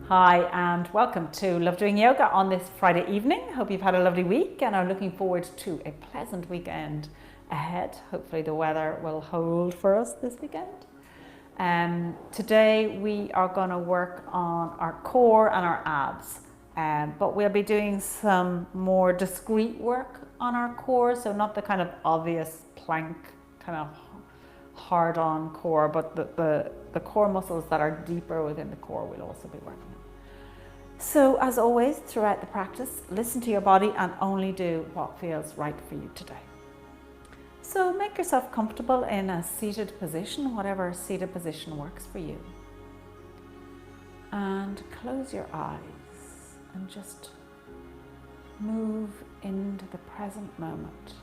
Hi and welcome to Love Doing Yoga on this Friday evening. Hope you've had a lovely week and are looking forward to a pleasant weekend ahead. Hopefully the weather will hold for us this weekend. Today we are going to work on our core and our abs, but we'll be doing some more discrete work on our core, so not the kind of obvious plank kind of hard on core, but the core muscles that are deeper within the core we'll also be working on. So as always, throughout the practice, listen to your body and only do what feels right for you today. So make yourself comfortable in a seated position, whatever seated position works for you. And close your eyes and just move into the present moment.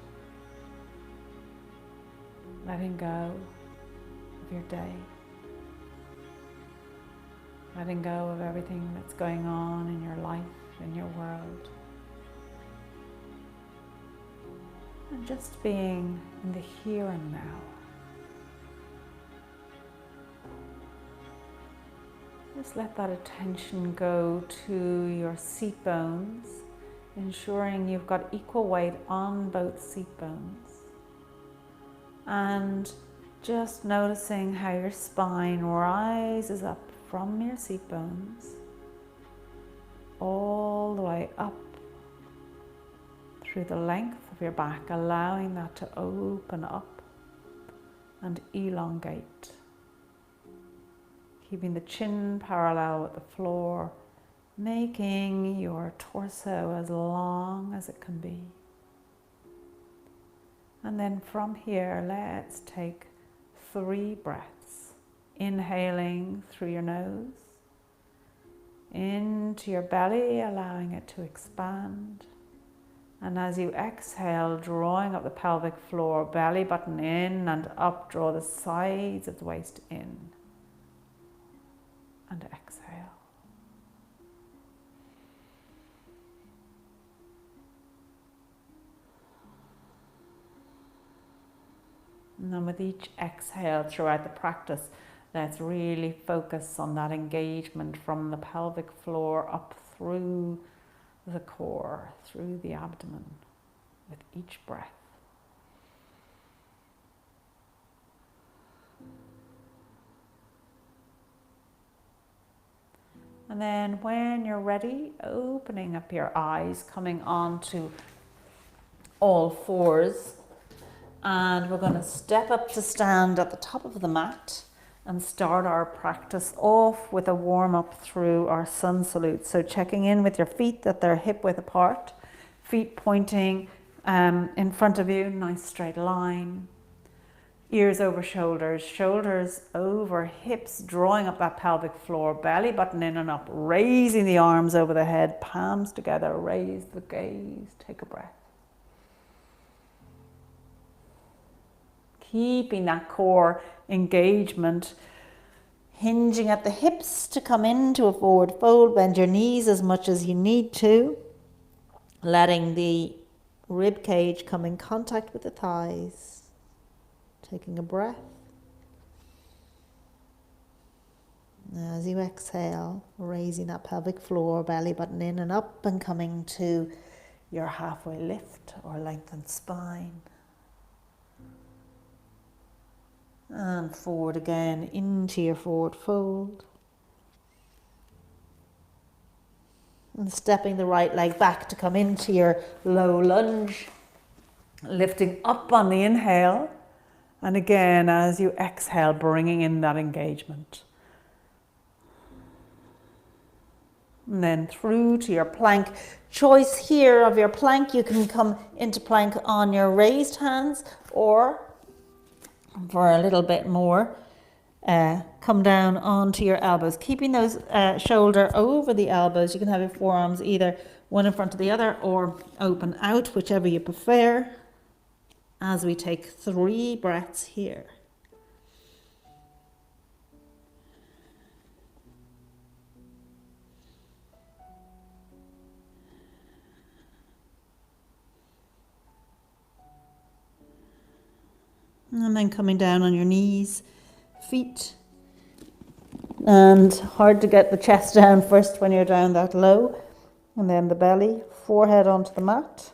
Letting go of your day. Letting go of everything that's going on in your life, in your world. And just being in the here and now. Just let that attention go to your seat bones, ensuring you've got equal weight on both seat bones. And just noticing how your spine rises up from your seat bones all the way up through the length of your back, allowing that to open up and elongate. Keeping the chin parallel with the floor, making your torso as long as it can be. And then from here, let's take 3 breaths. Inhaling through your nose, into your belly, allowing it to expand. And as you exhale, drawing up the pelvic floor, belly button in and up, draw the sides of the waist in. And exhale. And then with each exhale throughout the practice, let's really focus on that engagement from the pelvic floor up through the core, through the abdomen, with each breath. And then when you're ready, opening up your eyes, coming onto all fours. And we're going to step up to stand at the top of the mat and start our practice off with a warm up through our sun salute. So checking in with your feet that they're hip width apart, feet pointing in front of you, nice straight line. Ears over shoulders, shoulders over hips, drawing up that pelvic floor, belly button in and up, raising the arms over the head, palms together, raise the gaze, take a breath. Keeping that core engagement, hinging at the hips to come into a forward fold, bend your knees as much as you need to, letting the rib cage come in contact with the thighs, taking a breath. As you exhale, raising that pelvic floor, belly button in and up and coming to your halfway lift or lengthened spine. And forward again into your forward fold. And stepping the right leg back to come into your low lunge. Lifting up on the inhale. And again, as you exhale, bringing in that engagement. And then through to your plank. Choice here of your plank. You can come into plank on your raised hands, or for a little bit more, come down onto your elbows, keeping those shoulder over the elbows. You can have your forearms either one in front of the other or open out, whichever you prefer, as we take 3 breaths here. And then coming down on your knees, feet And hard to get the chest down first when you're down that low. And then the belly, forehead onto the mat.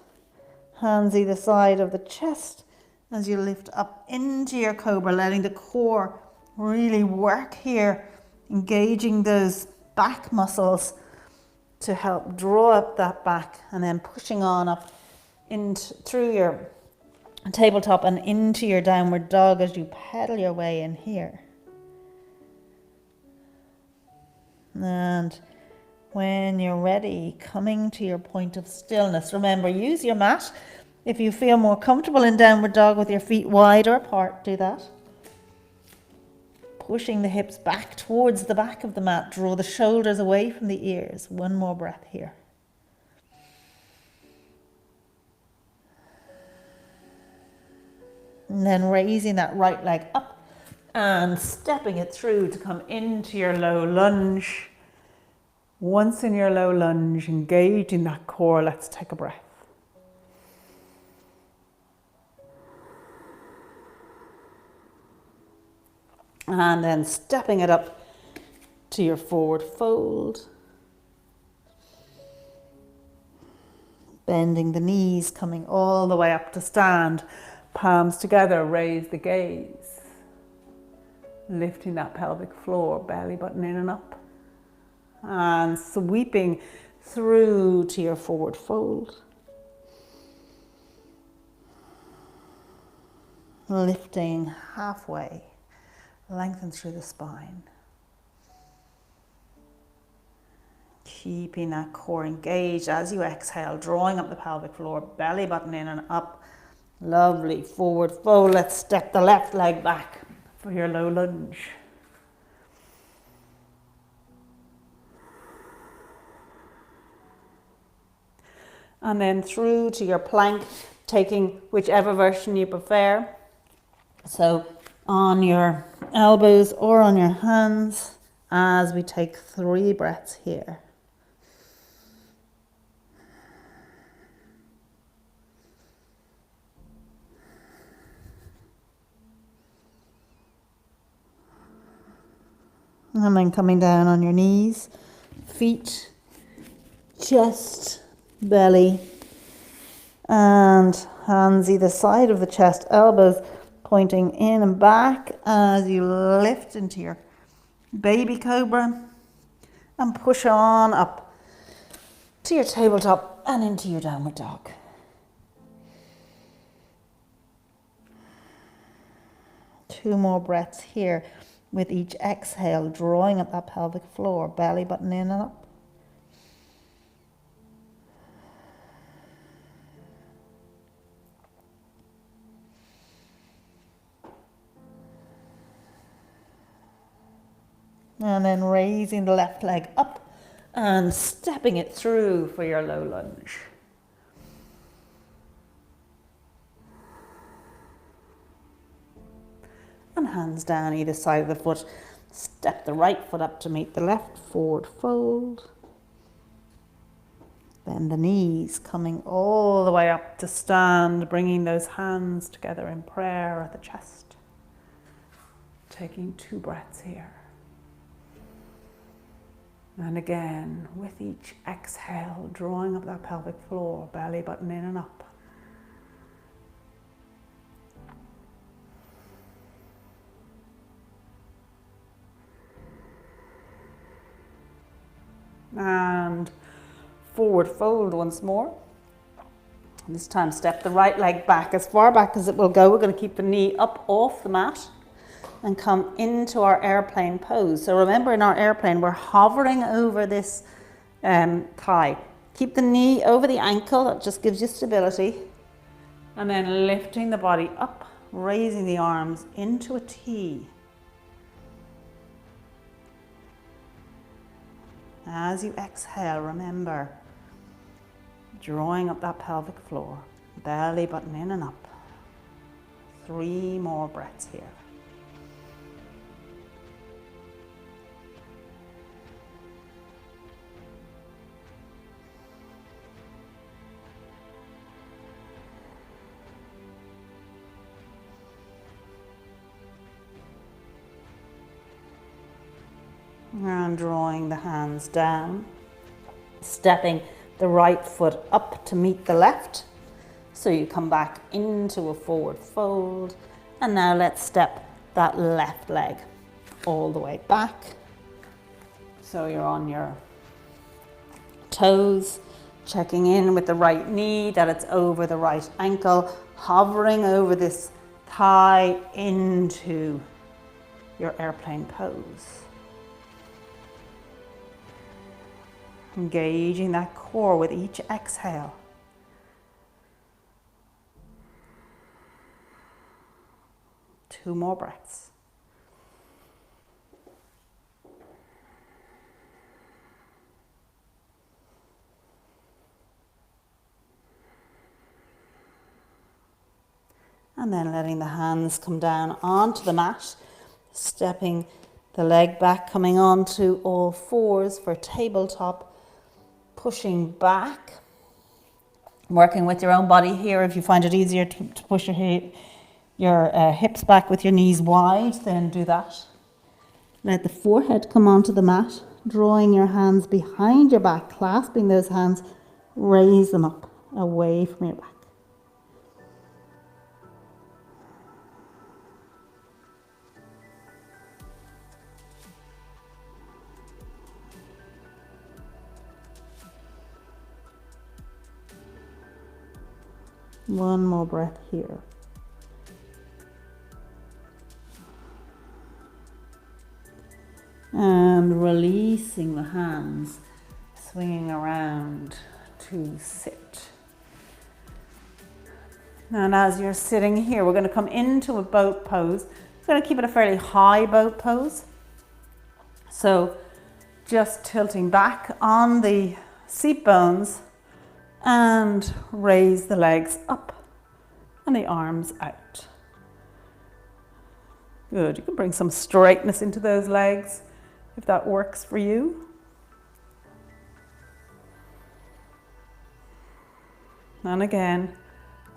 Hands either side of the chest as you lift up into your cobra, letting the core really work here, engaging those back muscles to help draw up that back, and then pushing on up through your tabletop and into your downward dog as you pedal your way in here. And when you're ready, coming to your point of stillness. Remember, use your mat. If you feel more comfortable in downward dog with your feet wider apart, do that. Pushing the hips back towards the back of the mat. Draw the shoulders away from the ears. One more breath here. And then raising that right leg up and stepping it through to come into your low lunge. Once in your low lunge, engaging that core, let's take a breath. And then stepping it up to your forward fold. Bending the knees, coming all the way up to stand. Palms together, raise the gaze. Lifting that pelvic floor, belly button in and up. And sweeping through to your forward fold. Lifting halfway. Lengthen through the spine. Keeping that core engaged as you exhale, drawing up the pelvic floor, belly button in and up. Lovely, forward fold. Let's step the left leg back for your low lunge. And then through to your plank, taking whichever version you prefer. So on your elbows or on your hands as we take 3 breaths here. And then coming down on your knees, feet, chest, belly, and hands either side of the chest, elbows pointing in and back as you lift into your baby cobra and push on up to your tabletop and into your downward dog. Two more breaths here with each exhale, drawing up that pelvic floor, belly button in and up. And then raising the left leg up and stepping it through for your low lunge. And hands down either side of the foot. Step the right foot up to meet the left, forward fold. Bend the knees, coming all the way up to stand, bringing those hands together in prayer at the chest. Taking 2 breaths here. And again, with each exhale, drawing up that pelvic floor, belly button in and up. And forward fold once more. This time step the right leg back as far back as it will go. We're going to keep the knee up off the mat and come into our airplane pose. So remember, in our airplane, we're hovering over this thigh. Keep the knee over the ankle, that just gives you stability. And then lifting the body up, raising the arms into a T. As you exhale, remember, drawing up that pelvic floor, belly button in and up. 3 more breaths here. And drawing the hands down, stepping the right foot up to meet the left. So you come back into a forward fold. And now let's step that left leg all the way back. So you're on your toes, checking in with the right knee, that it's over the right ankle, hovering over this thigh into your airplane pose. Engaging that core with each exhale. Two more breaths. And then letting the hands come down onto the mat, stepping the leg back, coming onto all fours for tabletop, pushing back, working with your own body here. If you find it easier to push your hips back with your knees wide, then do that. Let the forehead come onto the mat, drawing your hands behind your back, clasping those hands, raise them up away from your back. One more breath here. And releasing the hands, swinging around to sit. And as you're sitting here, we're going to come into a boat pose. We're going to keep it a fairly high boat pose. So just tilting back on the seat bones and raise the legs up and the arms out. Good. You can bring some straightness into those legs if that works for you. And again,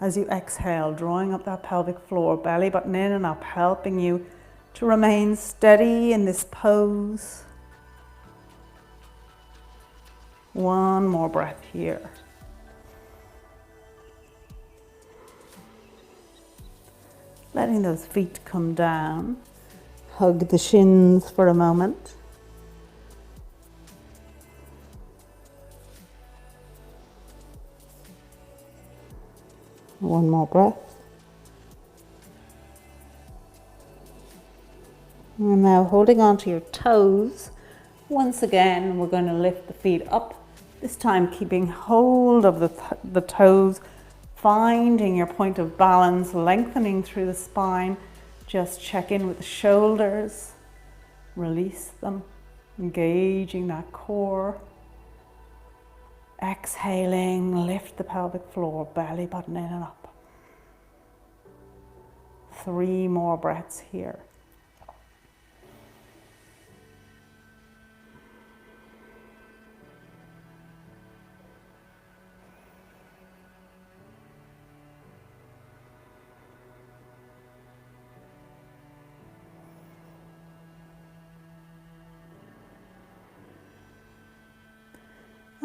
as you exhale, drawing up that pelvic floor, belly button in and up, helping you to remain steady in this pose. One more breath here. Letting those feet come down. Hug the shins for a moment. One more breath. And now holding on to your toes. Once again, we're going to lift the feet up. This time keeping hold of the toes, finding your point of balance, lengthening through the spine. Just check in with the shoulders, release them, engaging that core. Exhaling, lift the pelvic floor, belly button in and up. 3 more breaths here.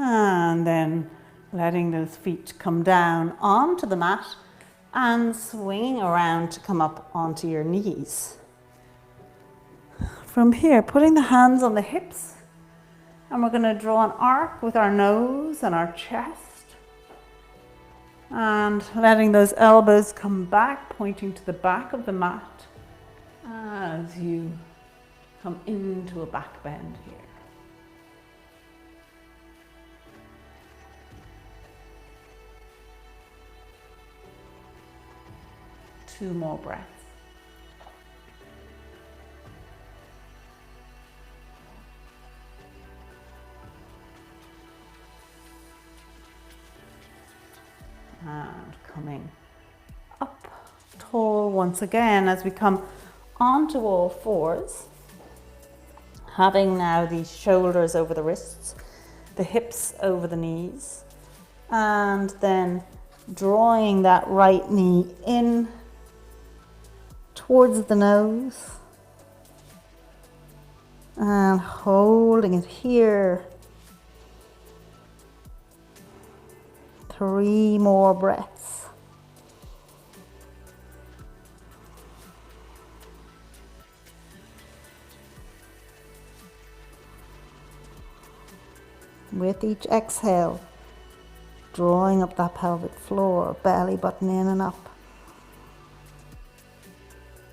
And then letting those feet come down onto the mat and swinging around to come up onto your knees. From here, putting the hands on the hips, and we're going to draw an arc with our nose and our chest. And letting those elbows come back, pointing to the back of the mat as you come into a back bend here. 2 more breaths. And coming up tall once again as we come onto all fours. Having now the shoulders over the wrists, the hips over the knees, and then drawing that right knee in towards the nose And holding it here. 3 more breaths. With each exhale, drawing up that pelvic floor, belly button in and up.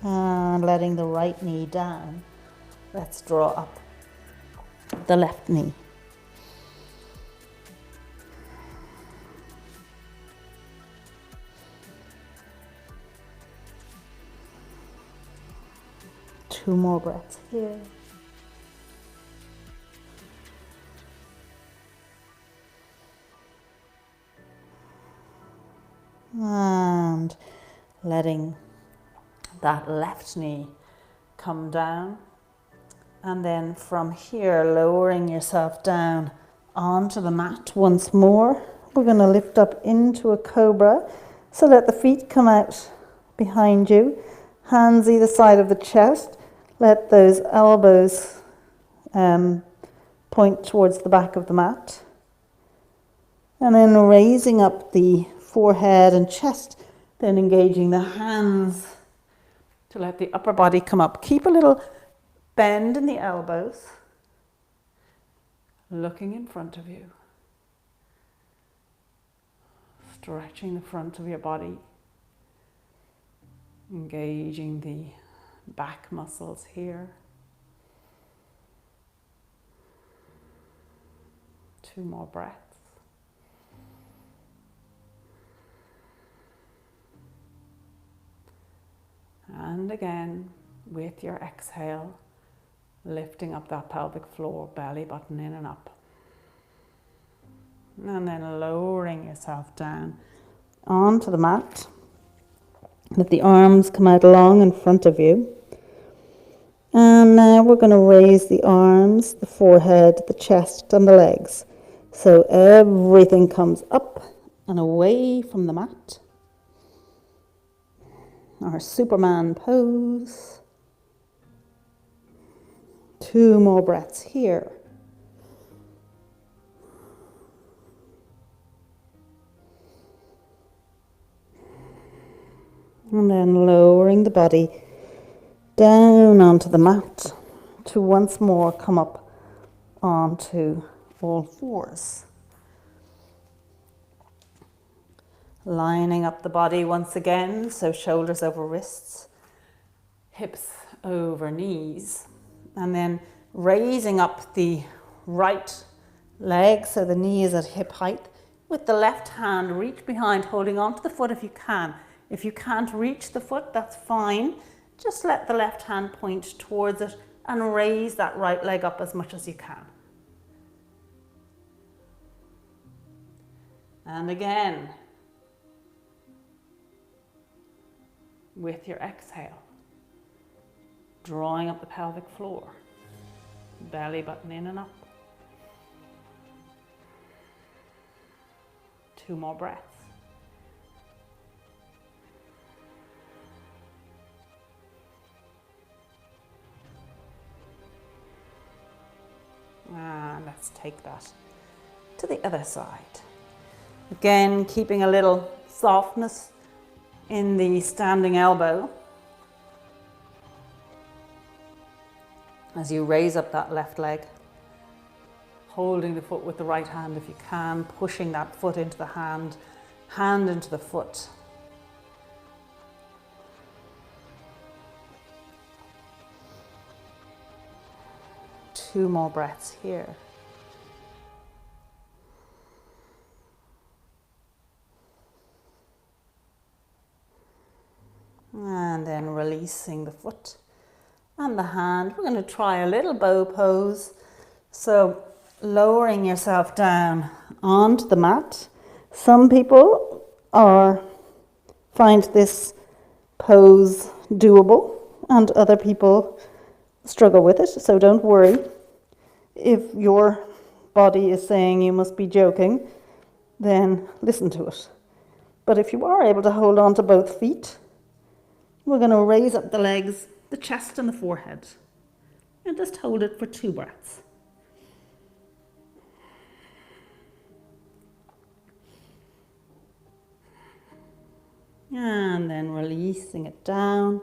And letting the right knee down. Let's draw up the left knee. Two more breaths here. And letting that left knee come down. And then from here, lowering yourself down onto the mat once more. We're going to lift up into a cobra. So let the feet come out behind you. Hands either side of the chest. Let those elbows point towards the back of the mat. And then raising up the forehead and chest, then engaging the hands to let the upper body come up. Keep a little bend in the elbows, looking in front of you, stretching the front of your body, engaging the back muscles here. 2 more breaths. And again, with your exhale, lifting up that pelvic floor, belly button in and up. And then lowering yourself down onto the mat. Let the arms come out long in front of you. And now we're going to raise the arms, the forehead, the chest and the legs. So everything comes up and away from the mat. Our Superman pose. 2 more breaths here. And then lowering the body down onto the mat to once more come up onto all fours. Lining up the body once again, so shoulders over wrists, hips over knees, and then raising up the right leg so the knee is at hip height. With the left hand, reach behind, holding onto the foot if you can. If you can't reach the foot, that's fine. Just let the left hand point towards it and raise that right leg up as much as you can. And again, with your exhale, drawing up the pelvic floor, belly button in and up. 2 more breaths. And let's take that to the other side. Again, keeping a little softness in the standing elbow as you raise up that left leg, holding the foot with the right hand if you can, pushing that foot into the hand, hand into the foot. Two more breaths here. And then releasing the foot and the hand. We're going to try a little bow pose. So lowering yourself down onto the mat. Some people find this pose doable and other people struggle with it. So don't worry. If your body is saying you must be joking, then listen to it. But if you are able to hold on to both feet, we're going to raise up the legs, the chest and the forehead. And just hold it for 2 breaths. And then releasing it down,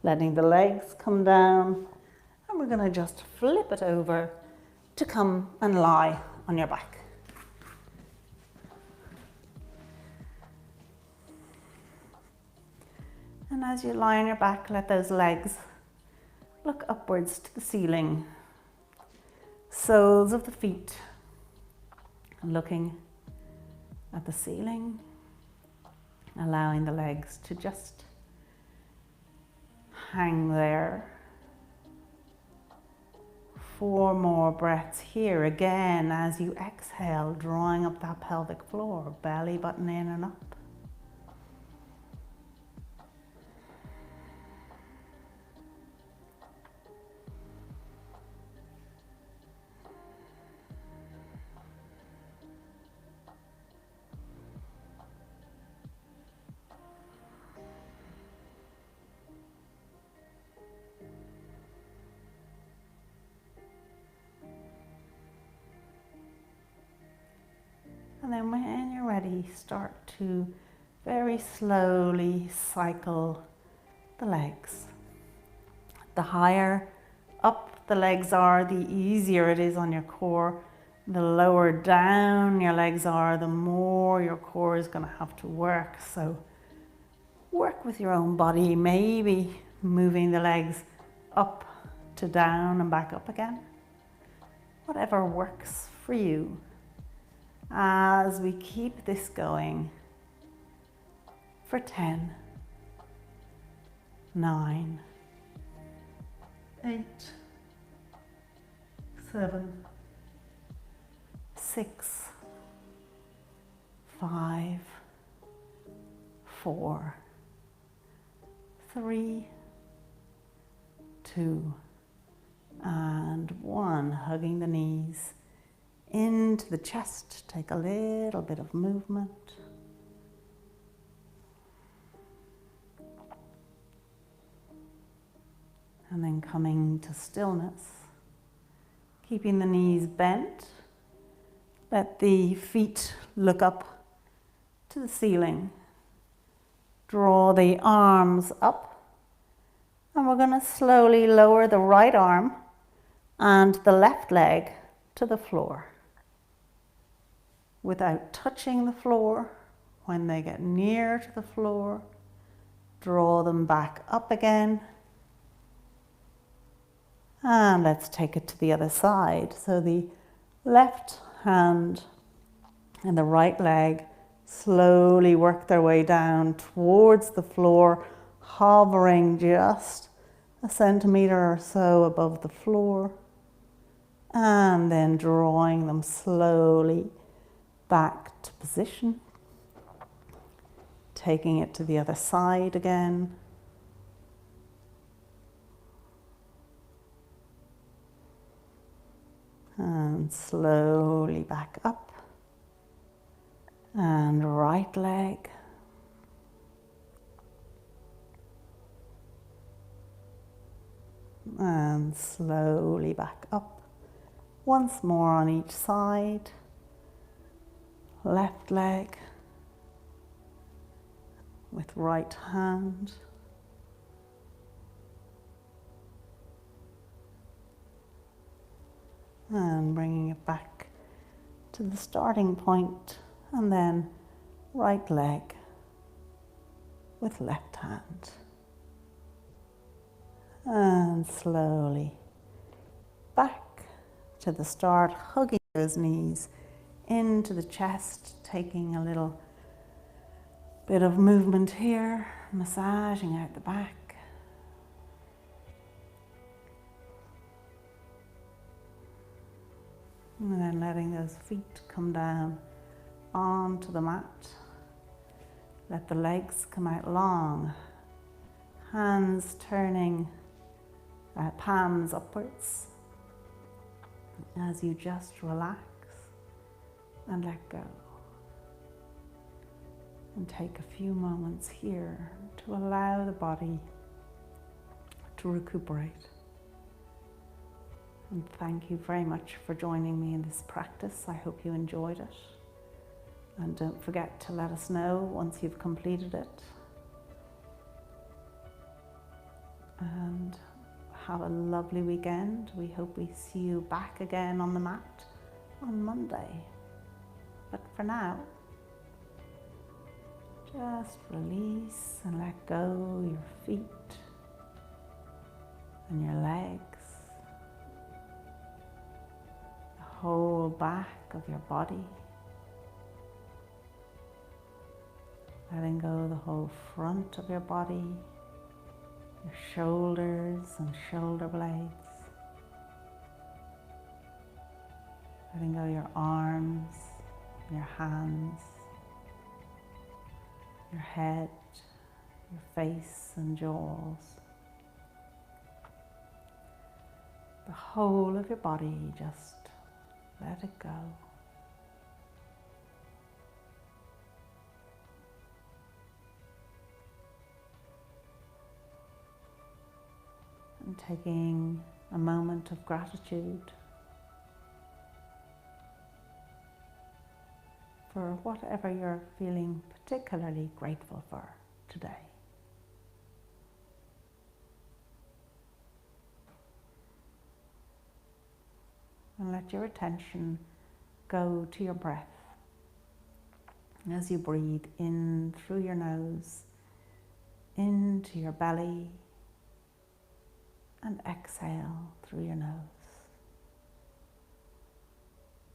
letting the legs come down. And we're going to just flip it over to come and lie on your back. And as you lie on your back, let those legs look upwards to the ceiling. Soles of the feet looking at the ceiling, allowing the legs to just hang there. 4 more breaths here again as you exhale, drawing up that pelvic floor, belly button in and up. And then when you're ready, start to very slowly cycle the legs. The higher up the legs are, the easier it is on your core. The lower down your legs are, the more your core is going to have to work. So work with your own body, maybe moving the legs up to down and back up again. Whatever works for you. As we keep this going for 10, 9, 8, 7, 6, 5, 4, 3, 2, and 1. Hugging the knees into the chest, take a little bit of movement. And then coming to stillness, keeping the knees bent. Let the feet look up to the ceiling. Draw the arms up. And we're going to slowly lower the right arm and the left leg to the floor, without touching the floor. When they get near to the floor, draw them back up again. And let's take it to the other side. So the left hand and the right leg slowly work their way down towards the floor, hovering just a centimeter or so above the floor. And then drawing them slowly back to position. Taking it to the other side again. And slowly back up. And right leg. And slowly back up. Once more on each side. Left leg with right hand. And bringing it back to the starting point, and then right leg with left hand. And slowly back to the start, hugging those knees into the chest, taking a little bit of movement here, massaging out the back. And then letting those feet come down onto the mat. Let the legs come out long. Hands turning, palms upwards. As you just relax and let go. And take a few moments here to allow the body to recuperate. And thank you very much for joining me in this practice. I hope you enjoyed it. And don't forget to let us know once you've completed it. And have a lovely weekend. We hope we see you back again on the mat on Monday. But for now, just release and let go your feet and your legs, the whole back of your body, letting go the whole front of your body, your shoulders and shoulder blades, letting go your arms, your hands, your head, your face and jaws, the whole of your body, just let it go. And taking a moment of gratitude for whatever you're feeling particularly grateful for today. And let your attention go to your breath as you breathe in through your nose, into your belly, and exhale through your nose.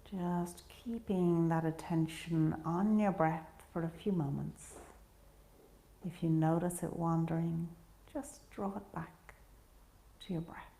Just keeping that attention on your breath for a few moments. If you notice it wandering, just draw it back to your breath.